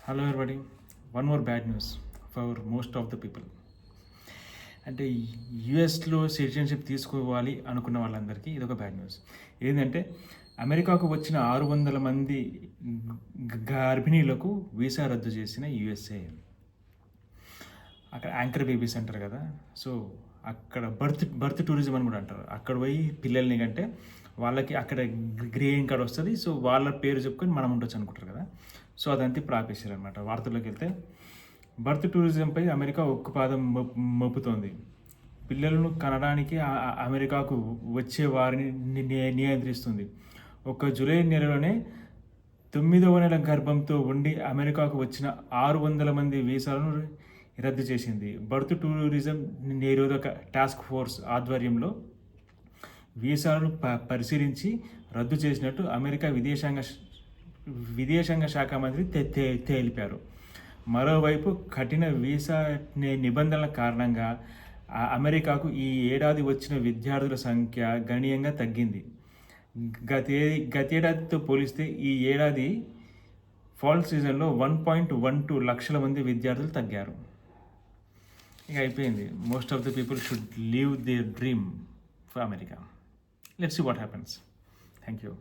Hello everybody, one more bad news for most of the people. అంటే యుఎస్లో citizenship తీసుకోవాలి అనుకున్న వాళ్ళందరికీ ఇదొక బ్యాడ్ న్యూస్. ఏంటంటే అమెరికాకు వచ్చిన 600 మంది గర్భిణీలకు వీసా రద్దు చేసిన యుఎస్ఏ. అక్కడ యాంకర్ బేబీస్ అంటారు కదా, సో అక్కడ బర్త్ టూరిజం అని కూడా అంటారు. అక్కడ పోయి పిల్లల్ని కంటే వాళ్ళకి అక్కడ గ్రీన్ కార్డ్ వస్తుంది, సో వాళ్ళ పేరు చెప్పుకొని మనం ఉండొచ్చు అనుకుంటారు కదా. సో అదంతా ఇప్పుడు ఆపేశారు అనమాట. వార్తల్లోకి వెళ్తే బర్త్ టూరిజంపై అమెరికా ఉక్కుపాదం మోపుతోంది. పిల్లలను కనడానికి అమెరికాకు వచ్చే వారిని నియంత్రిస్తుంది. ఒక జూలై నెలలోనే 9వ నెల గర్భంతో ఉండి అమెరికాకు వచ్చిన 600 మంది వీసాలను రద్దు చేసింది. బర్త్ టూరిజం నిరోధక టాస్క్ ఫోర్స్ ఆధ్వర్యంలో వీసాలను పరిశీలించి రద్దు చేసినట్టు అమెరికా విదేశాంగ శాఖ మంత్రి తెలిపారు. మరోవైపు కఠిన వీసా నిబంధనల కారణంగా అమెరికాకు ఈ ఏడాది వచ్చిన విద్యార్థుల సంఖ్య గణనీయంగా తగ్గింది. గతేడాదితో పోలిస్తే ఈ ఏడాది ఫాల్ సీజన్లో 1.12 లక్షల మంది విద్యార్థులు తగ్గారు. ఇక అయిపోయింది. Most of the people should leave their dream for America. Let's see what happens. Thank you.